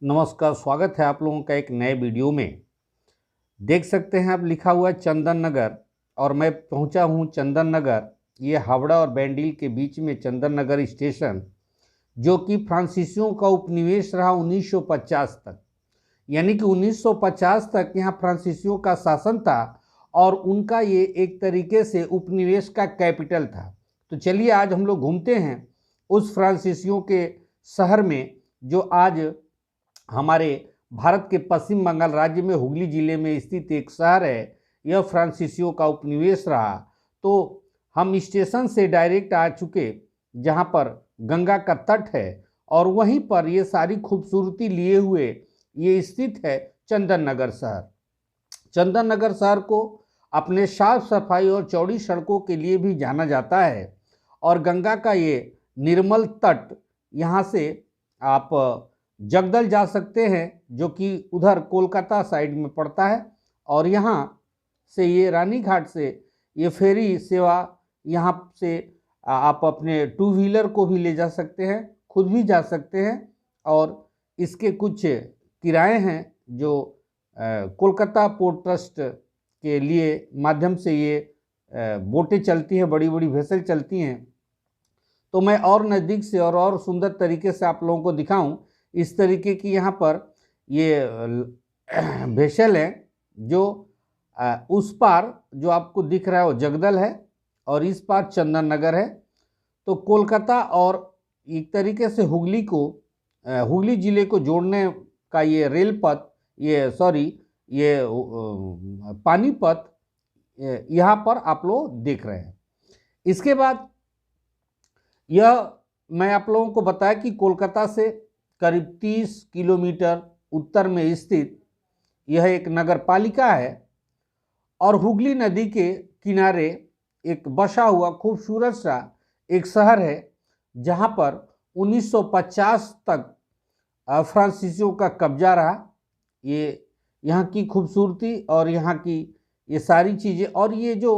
नमस्कार, स्वागत है आप लोगों का एक नए वीडियो में। देख सकते हैं आप लिखा हुआ है चंदन नगर और मैं पहुंचा हूं चंदन नगर। ये हावड़ा और बैंडील के बीच में चंदन नगर स्टेशन, जो कि फ्रांसीसियों का उपनिवेश रहा 1950 तक। यानी कि 1950 तक यहाँ फ्रांसीसियों का शासन था और उनका ये एक तरीके से उपनिवेश का कैपिटल था। तो चलिए आज हम लोग घूमते हैं उस फ्रांसीसियों के शहर में, जो आज हमारे भारत के पश्चिम बंगाल राज्य में हुगली जिले में स्थित एक शहर है। यह फ्रांसीसियों का उपनिवेश रहा। तो हम स्टेशन से डायरेक्ट आ चुके, जहां पर गंगा का तट है और वहीं पर ये सारी खूबसूरती लिए हुए ये स्थित है चंदन नगर शहर। चंदन नगर शहर को अपने साफ सफाई और चौड़ी सड़कों के लिए भी जाना जाता है और गंगा का ये निर्मल तट, यहाँ से आप जगदल जा सकते हैं, जो कि उधर कोलकाता साइड में पड़ता है। और यहाँ से ये रानी घाट से ये फेरी सेवा, यहाँ से आप अपने टू व्हीलर को भी ले जा सकते हैं, खुद भी जा सकते हैं। और इसके कुछ किराए हैं जो कोलकाता पोर्ट ट्रस्ट के लिए माध्यम से ये बोटें चलती हैं, बड़ी बड़ी वेसल चलती हैं। तो मैं और नज़दीक से और सुंदर तरीके से आप लोगों को दिखाऊं। इस तरीके की यहाँ पर ये वेसल है, जो उस पार जो आपको दिख रहा है वो जगदल है और इस पार चंदन नगर है। तो कोलकाता और एक तरीके से हुगली जिले को जोड़ने का ये रेल पथ, ये पानीपत यहाँ पर आप लोग देख रहे हैं। इसके बाद यह मैं आप लोगों को बताया कि कोलकाता से करीब 30 किलोमीटर उत्तर में स्थित यह एक नगर पालिका है और हुगली नदी के किनारे एक बसा हुआ खूबसूरत सा एक शहर है, जहां पर 1950 तक फ्रांसीसियों का कब्जा रहा। ये यहाँ की खूबसूरती और यहाँ की ये सारी चीज़ें और ये जो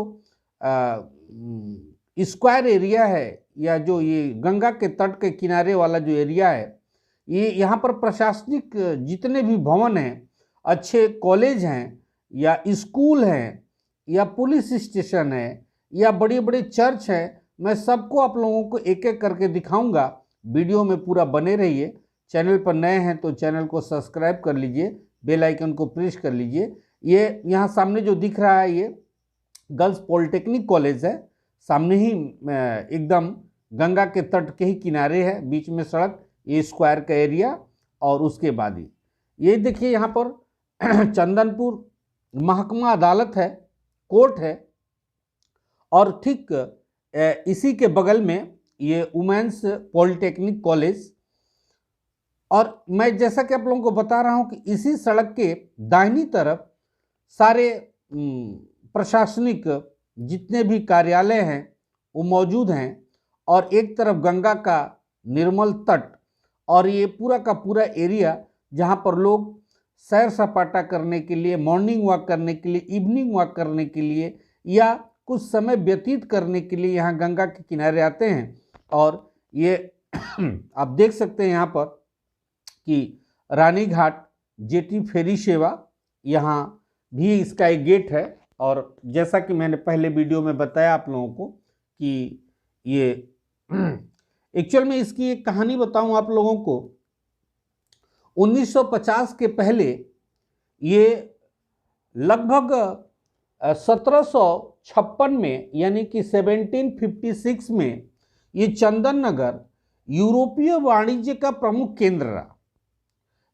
स्क्वायर एरिया है, या जो ये गंगा के तट के किनारे वाला जो एरिया है, ये यहाँ पर प्रशासनिक जितने भी भवन हैं, अच्छे कॉलेज हैं या स्कूल हैं या पुलिस स्टेशन है या बड़े बड़े चर्च हैं, मैं सबको आप लोगों को एक एक करके दिखाऊंगा। वीडियो में पूरा बने रहिए। चैनल पर नए हैं तो चैनल को सब्सक्राइब कर लीजिए, बेल आइकन को प्रेस कर लीजिए। ये यहाँ सामने जो दिख रहा है ये गर्ल्स पॉलिटेक्निक कॉलेज है, सामने ही एकदम गंगा के तट के ही किनारे है, बीच में सड़क, ये स्क्वायर का एरिया। और उसके बाद ही ये देखिए यहाँ पर चंदनपुर महकमा अदालत है, कोर्ट है और ठीक इसी के बगल में ये वुमेन्स पॉलिटेक्निक कॉलेज। और मैं जैसा कि आप लोगों को बता रहा हूँ कि इसी सड़क के दाहिनी तरफ सारे प्रशासनिक जितने भी कार्यालय हैं वो मौजूद हैं और एक तरफ गंगा का निर्मल तट और ये पूरा का पूरा एरिया, जहाँ पर लोग सैर सपाटा करने के लिए, मॉर्निंग वॉक करने के लिए, इवनिंग वॉक करने के लिए या कुछ समय व्यतीत करने के लिए यहाँ गंगा के किनारे आते हैं। और ये आप देख सकते हैं यहाँ पर कि रानी घाट जेटी फेरी सेवा, यहाँ भी इसका एक गेट है। और जैसा कि मैंने पहले वीडियो में बताया आप लोगों को कि ये एक्चुअल में इसकी एक कहानी बताऊं आप लोगों को। 1950 के पहले ये लगभग 1756 में, यानी कि 1756 में ये चंदन नगर यूरोपीय वाणिज्य का प्रमुख केंद्र रहा।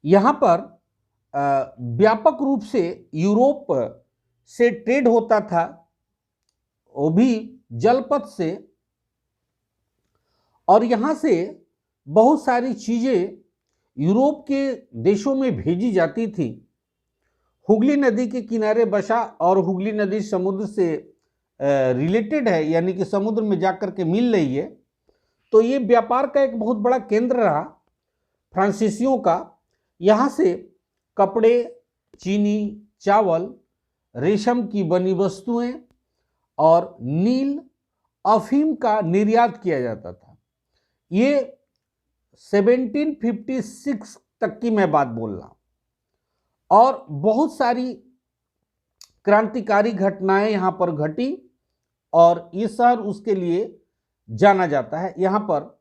यहाँ पर व्यापक रूप से यूरोप से ट्रेड होता था, वो भी जलपथ से, और यहाँ से बहुत सारी चीज़ें यूरोप के देशों में भेजी जाती थी। हुगली नदी के किनारे बसा और हुगली नदी समुद्र से रिलेटेड है, यानी कि समुद्र में जाकर के मिल रही है। तो ये व्यापार का एक बहुत बड़ा केंद्र रहा फ्रांसीसियों का। यहाँ से कपड़े, चीनी, चावल, रेशम की बनी वस्तुएं और नील, अफीम का निर्यात किया जाता था। ये 1756 तक की मैं बात बोल रहा हूँ। और बहुत सारी क्रांतिकारी घटनाएं यहाँ पर घटी और ये शहर उसके लिए जाना जाता है। यहाँ पर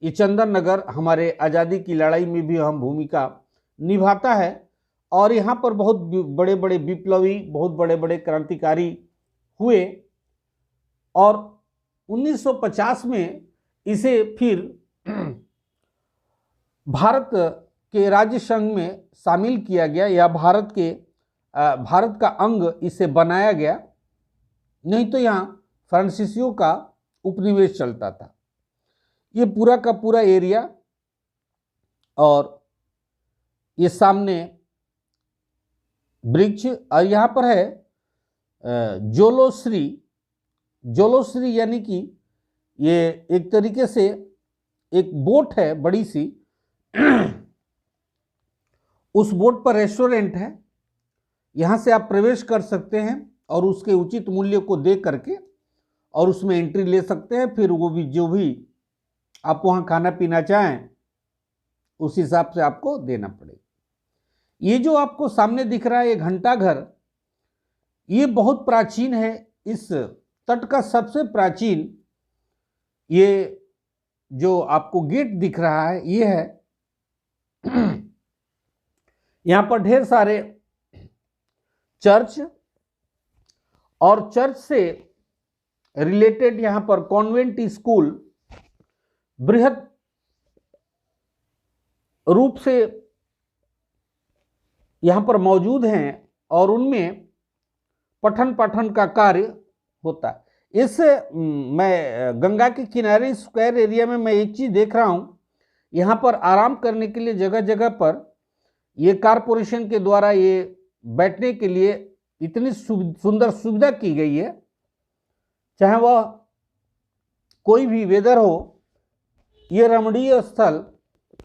ये चंदन नगर हमारे आज़ादी की लड़ाई में भी अहम भूमिका निभाता है और यहाँ पर बहुत बड़े बड़े विप्लवी, बहुत बड़े बड़े क्रांतिकारी हुए और 1950 में इसे फिर भारत के राज्य संघ में शामिल किया गया या भारत का अंग इसे बनाया गया। नहीं तो यहाँ फ्रांसीसियों का उपनिवेश चलता था। ये पूरा का पूरा एरिया और ये सामने वृक्ष और यहाँ पर है जोलोश्री यानी कि ये एक तरीके से एक बोट है बड़ी सी। उस बोट पर रेस्टोरेंट है, यहाँ से आप प्रवेश कर सकते हैं और उसके उचित मूल्य को दे करके और उसमें एंट्री ले सकते हैं। फिर वो भी जो भी आप वहाँ खाना पीना चाहें उस हिसाब से आपको देना पड़ेगा। ये जो आपको सामने दिख रहा है ये घंटा घर, ये बहुत प्राचीन है। इस तट का सबसे प्राचीन ये जो आपको गेट दिख रहा है ये है। यहाँ पर ढेर सारे चर्च और चर्च से रिलेटेड यहाँ पर कॉन्वेंट स्कूल बृहद रूप से यहाँ पर मौजूद हैं और उनमें पठन पाठन का कार्य होता है। इस मैं गंगा के किनारे स्क्वायर एरिया में मैं एक चीज़ देख रहा हूँ, यहाँ पर आराम करने के लिए जगह जगह पर ये कारपोरेशन के द्वारा ये बैठने के लिए इतनी सुंदर सुविधा की गई है। चाहे वह कोई भी वेदर हो, ये रमणीय स्थल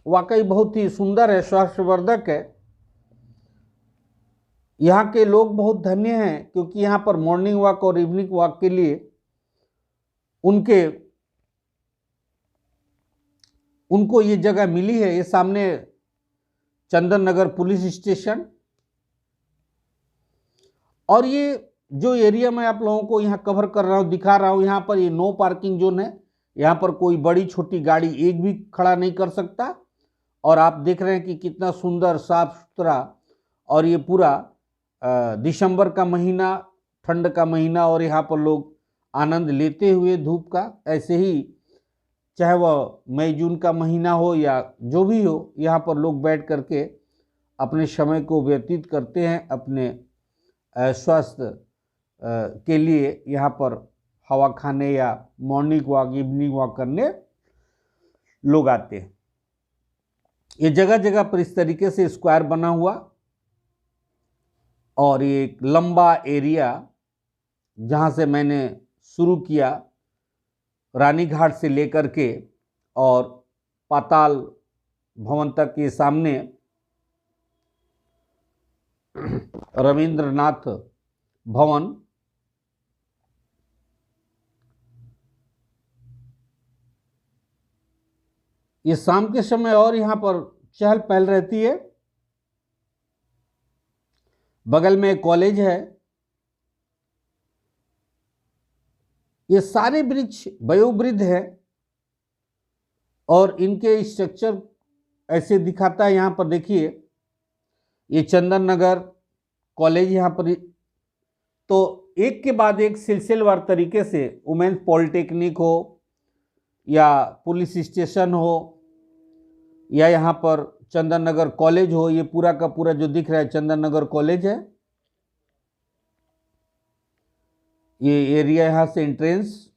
वाकई बहुत ही सुंदर है, स्वास्थ्यवर्धक है। यहाँ के लोग बहुत धन्य हैं क्योंकि यहाँ पर मॉर्निंग वॉक और इवनिंग वॉक के लिए उनको ये जगह मिली है। ये सामने चंदन नगर पुलिस स्टेशन और ये जो एरिया मैं आप लोगों को यहाँ कवर कर रहा हूँ, दिखा रहा हूँ, यहाँ पर ये नो पार्किंग जोन है। यहाँ पर कोई बड़ी छोटी गाड़ी एक भी खड़ा नहीं कर सकता। और आप देख रहे हैं कि कितना सुंदर साफ सुथरा, और ये पूरा दिसंबर का महीना, ठंड का महीना, और यहाँ पर लोग आनंद लेते हुए धूप का, ऐसे ही चाहे वह मई जून का महीना हो या जो भी हो, यहाँ पर लोग बैठ करके अपने समय को व्यतीत करते हैं। अपने स्वास्थ्य के लिए यहाँ पर हवा खाने या मॉर्निंग वॉक, इवनिंग वॉक करने लोग आते हैं। ये जगह जगह पर इस तरीके से स्क्वायर बना हुआ और ये एक लंबा एरिया जहाँ से मैंने शुरू किया रानी घाट से लेकर के और पाताल भवन तक के सामने रविंद्रनाथ भवन, ये शाम के समय और यहाँ पर चहल पहल रहती है। बगल में कॉलेज है। ये सारे वृक्ष वयोवृद्ध है और इनके स्ट्रक्चर ऐसे दिखाता है। यहाँ पर देखिए ये चंदन नगर कॉलेज, यहाँ पर तो एक के बाद एक सिलसिलेवार तरीके से वुमेन्स पॉलिटेक्निक हो या पुलिस स्टेशन हो या यहाँ पर चंदन नगर कॉलेज हो, ये पूरा का पूरा जो दिख रहा है चंदन नगर कॉलेज है। ये एरिया यहाँ से एंट्रेंस,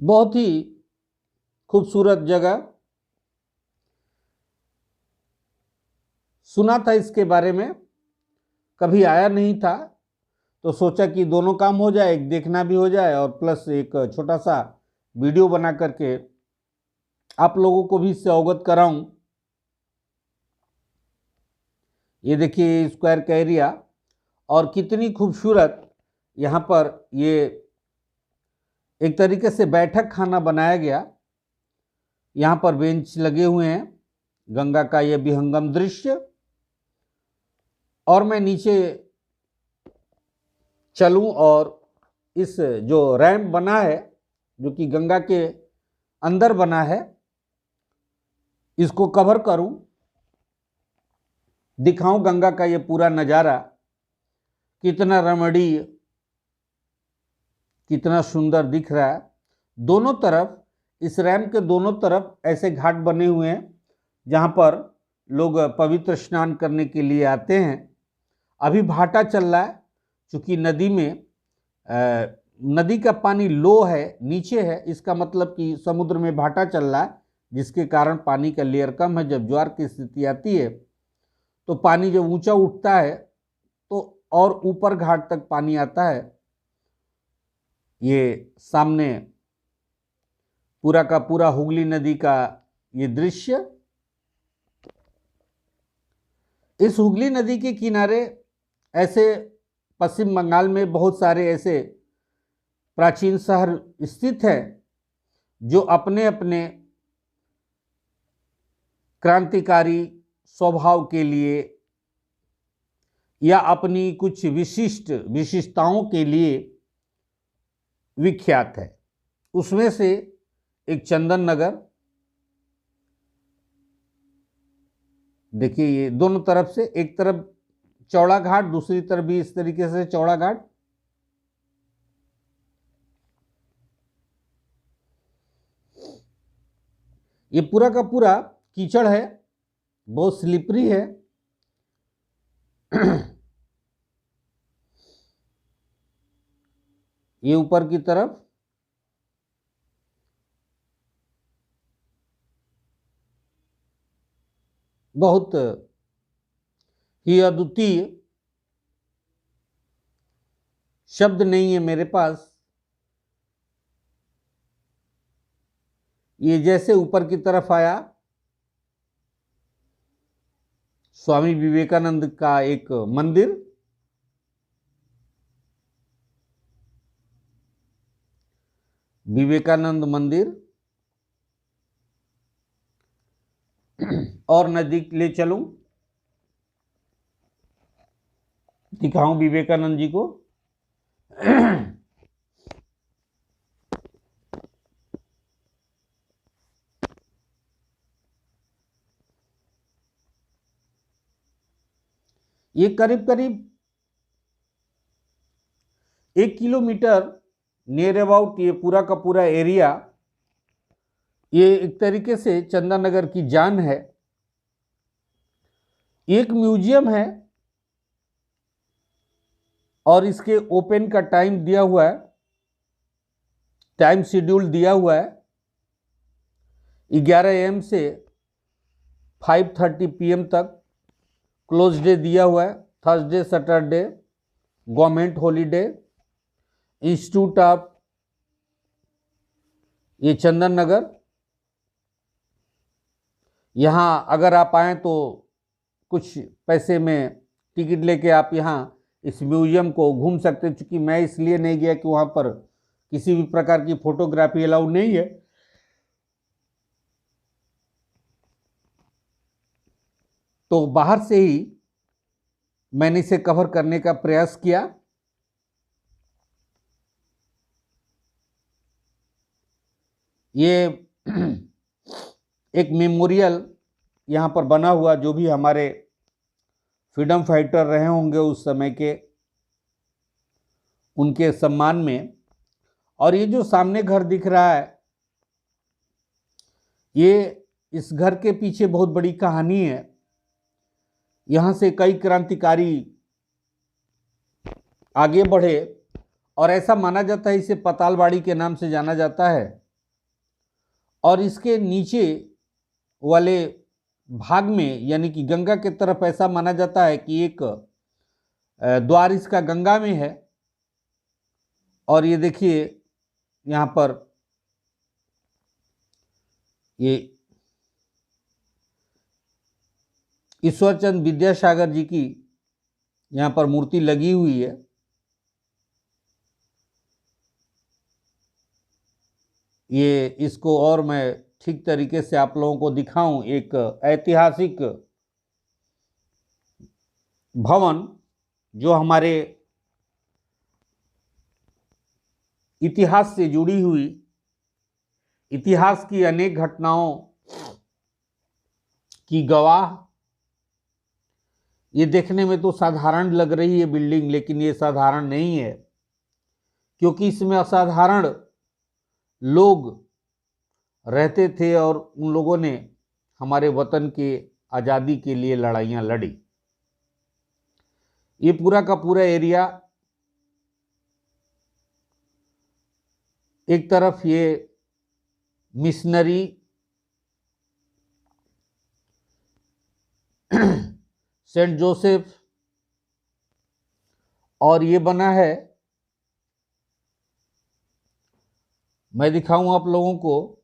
बहुत ही खूबसूरत जगह। सुना था इसके बारे में, कभी आया नहीं था, तो सोचा कि दोनों काम हो जाए, एक देखना भी हो जाए और प्लस एक छोटा सा वीडियो बना करके आप लोगों को भी इससे अवगत कराऊं। ये देखिए स्क्वायर का एरिया और कितनी खूबसूरत यहाँ पर ये एक तरीके से बैठक खाना बनाया गया। यहाँ पर बेंच लगे हुए हैं, गंगा का यह विहंगम दृश्य। और मैं नीचे चलूं और इस जो रैंप बना है, जो कि गंगा के अंदर बना है, इसको कवर करूं, दिखाऊं गंगा का ये पूरा नज़ारा कितना रमणीय, कितना सुंदर दिख रहा है। दोनों तरफ, इस रैंप के दोनों तरफ ऐसे घाट बने हुए हैं जहां पर लोग पवित्र स्नान करने के लिए आते हैं। अभी भाटा चल रहा है, चूँकि नदी में नदी का पानी लो है, नीचे है, इसका मतलब कि समुद्र में भाटा चल रहा है, जिसके कारण पानी का लेयर कम है। जब ज्वार की स्थिति आती है तो पानी जब ऊंचा उठता है तो और ऊपर घाट तक पानी आता है। ये सामने पूरा का पूरा हुगली नदी का ये दृश्य। इस हुगली नदी के किनारे ऐसे पश्चिम बंगाल में बहुत सारे ऐसे प्राचीन शहर स्थित हैं जो अपने अपने क्रांतिकारी स्वभाव के लिए या अपनी कुछ विशिष्टताओं के लिए विख्यात है। उसमें से एक चंदन नगर, देखिए ये दोनों तरफ से, एक तरफ चौड़ा घाट, दूसरी तरफ भी इस तरीके से चौड़ा घाट। ये पूरा का पूरा कीचड़ है, बहुत स्लिपरी है। ये ऊपर की तरफ बहुत ही अद्वितीय, शब्द नहीं है मेरे पास। ये जैसे ऊपर की तरफ आया, स्वामी विवेकानंद का एक मंदिर, विवेकानंद मंदिर, और नजदीक ले चलूं, दिखाऊं विवेकानंद जी को। ये करीब करीब 1 किलोमीटर नियर अबाउट ये पूरा का पूरा एरिया, ये एक तरीके से चंदन नगर की जान है। एक म्यूजियम है और इसके ओपन का टाइम दिया हुआ है, टाइम शेड्यूल दिया हुआ है 11 AM से 5:30 PM तक। क्लोज डे दिया हुआ है, Thursday, Saturday, government holiday. Institute of ये चंदन नगर, यहाँ अगर आप आएँ तो कुछ पैसे में टिकट लेके आप यहाँ इस म्यूजियम को घूम सकते हैं। चूँकि मैं इसलिए नहीं गया कि वहाँ पर किसी भी प्रकार की फोटोग्राफी अलाउ नहीं है, तो बाहर से ही मैंने इसे कवर करने का प्रयास किया। ये एक मेमोरियल यहाँ पर बना हुआ, जो भी हमारे फ्रीडम फाइटर रहे होंगे उस समय के, उनके सम्मान में। और ये जो सामने घर दिख रहा है, ये इस घर के पीछे बहुत बड़ी कहानी है। यहाँ से कई क्रांतिकारी आगे बढ़े और ऐसा माना जाता है, इसे पतालबाड़ी के नाम से जाना जाता है। और इसके नीचे वाले भाग में, यानी कि गंगा के तरफ, ऐसा माना जाता है कि एक द्वार इसका गंगा में है। और ये देखिए यहाँ पर ये ईश्वरचंद विद्यासागर जी की यहाँ पर मूर्ति लगी हुई है। ये इसको और मैं ठीक तरीके से आप लोगों को दिखाऊं। एक ऐतिहासिक भवन जो हमारे इतिहास से जुड़ी हुई, इतिहास की अनेक घटनाओं की गवाह। ये देखने में तो साधारण लग रही है बिल्डिंग, लेकिन ये साधारण नहीं है, क्योंकि इसमें असाधारण लोग रहते थे और उन लोगों ने हमारे वतन के आज़ादी के लिए लड़ाइयाँ लड़ी। ये पूरा का पूरा एरिया, एक तरफ ये मिशनरी सेंट जोसेफ, और ये बना है, मैं दिखाऊं आप लोगों को,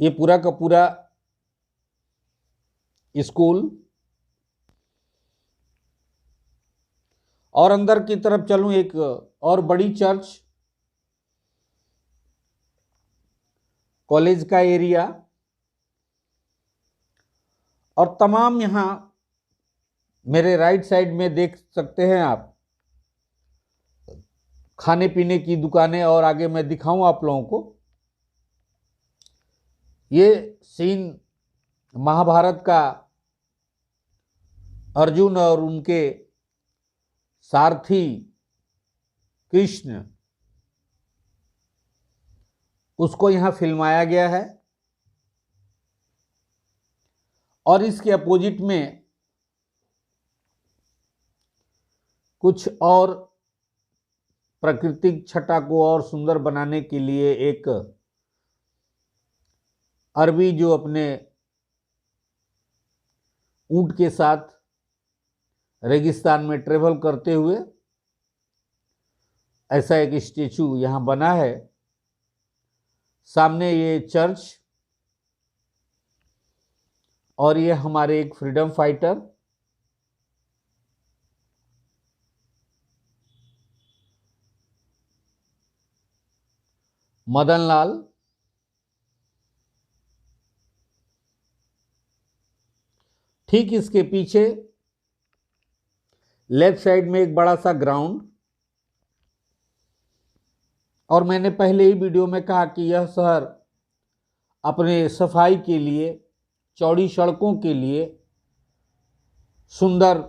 ये पूरा का पूरा स्कूल। और अंदर की तरफ चलूं, एक और बड़ी चर्च, कॉलेज का एरिया, और तमाम यहाँ मेरे राइट साइड में देख सकते हैं आप खाने पीने की दुकानें। और आगे मैं दिखाऊं आप लोगों को, ये सीन महाभारत का, अर्जुन और उनके सारथी कृष्ण, उसको यहाँ फिल्माया गया है। और इसके अपोजिट में कुछ और प्राकृतिक छटा को और सुंदर बनाने के लिए एक अरबी जो अपने ऊंट के साथ रेगिस्तान में ट्रेवल करते हुए, ऐसा एक स्टेचू यहाँ बना है। सामने ये चर्च, और ये हमारे एक फ्रीडम फाइटर मदन लाल। ठीक इसके पीछे लेफ्ट साइड में एक बड़ा सा ग्राउंड। और मैंने पहले ही वीडियो में कहा कि यह शहर अपने सफाई के लिए, चौड़ी सड़कों के लिए, सुंदर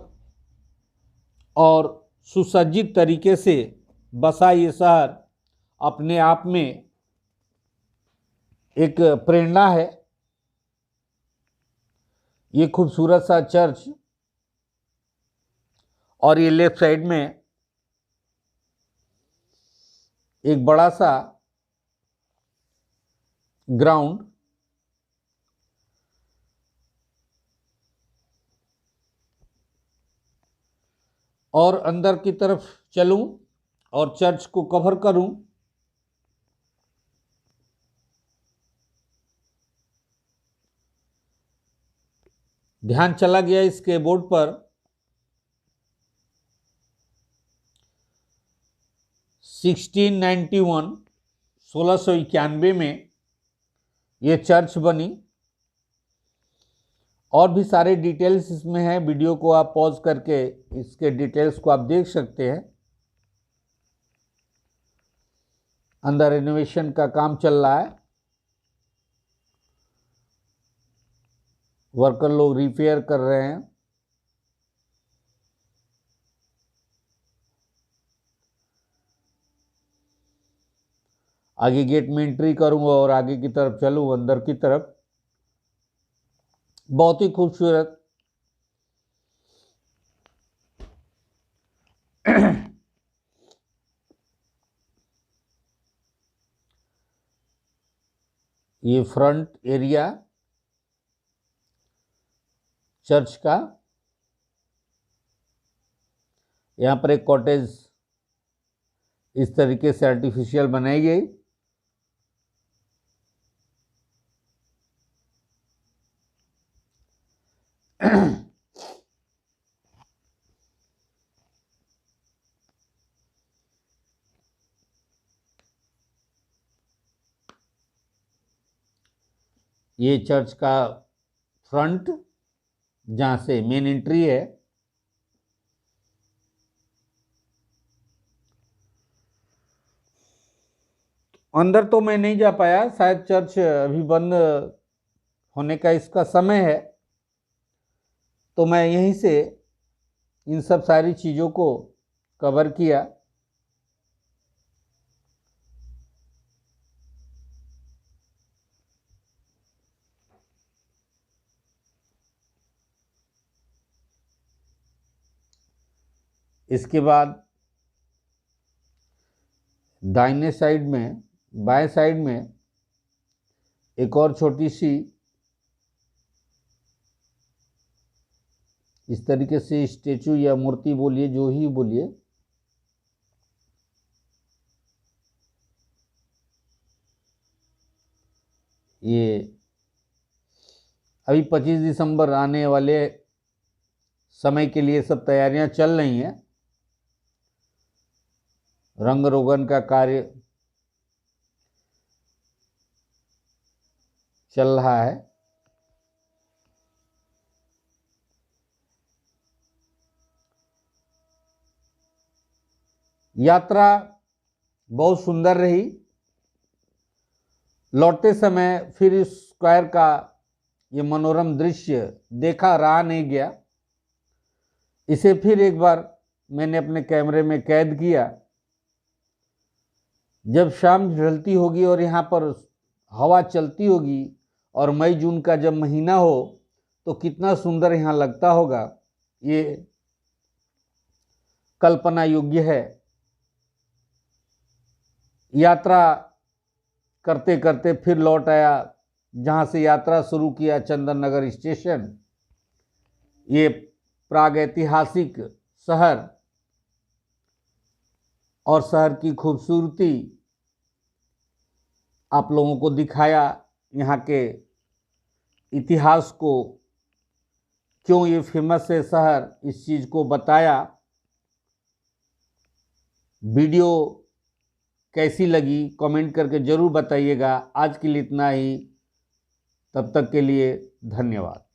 और सुसज्जित तरीके से बसा ये शहर अपने आप में एक प्रेरणा है। ये खूबसूरत सा चर्च, और ये लेफ्ट साइड में एक बड़ा सा ग्राउंड। और अंदर की तरफ चलूं और चर्च को कवर करूं, ध्यान चला गया इसके बोर्ड पर 1691 में ये चर्च बनी। और भी सारे डिटेल्स इसमें हैं, वीडियो को आप पॉज करके इसके डिटेल्स को आप देख सकते हैं। अंदर रेनोवेशन का काम चल रहा है, वर्कर लोग रिपेयर कर रहे हैं। आगे गेट में एंट्री करूंगा और आगे की तरफ चलूँ, अंदर की तरफ। बहुत ही खूबसूरत ये फ्रंट एरिया चर्च का। यहाँ पर एक कॉटेज इस तरीके से आर्टिफिशियल बनाई गई। ये चर्च का फ्रंट जहाँ से मेन एंट्री है। अंदर तो मैं नहीं जा पाया, शायद चर्च अभी बंद होने का इसका समय है, तो मैं यहीं से इन सब सारी चीज़ों को कवर किया। इसके बाद दाहिने साइड में, बाएं साइड में एक और छोटी सी इस तरीके से स्टेचू या मूर्ति बोलिए, जो ही बोलिए, ये अभी 25 दिसंबर आने वाले समय के लिए सब तैयारियां चल रही हैं। रंग रोगन का कार्य चल रहा है। यात्रा बहुत सुंदर रही। लौटते समय फिर इस स्क्वायर का ये मनोरम दृश्य देखा रहा नहीं गया। इसे फिर एक बार मैंने अपने कैमरे में कैद किया। जब शाम ढलती होगी और यहाँ पर हवा चलती होगी और मई जून का जब महीना हो तो कितना सुंदर यहाँ लगता होगा, ये कल्पना योग्य है। यात्रा करते करते फिर लौट आया जहाँ से यात्रा शुरू किया, चंदन नगर स्टेशन। ये प्रागैतिहासिक शहर और शहर की खूबसूरती आप लोगों को दिखाया, यहाँ के इतिहास को, क्यों ये फेमस है शहर, इस चीज़ को बताया। वीडियो कैसी लगी कमेंट करके ज़रूर बताइएगा। आज के लिए इतना ही, तब तक के लिए धन्यवाद।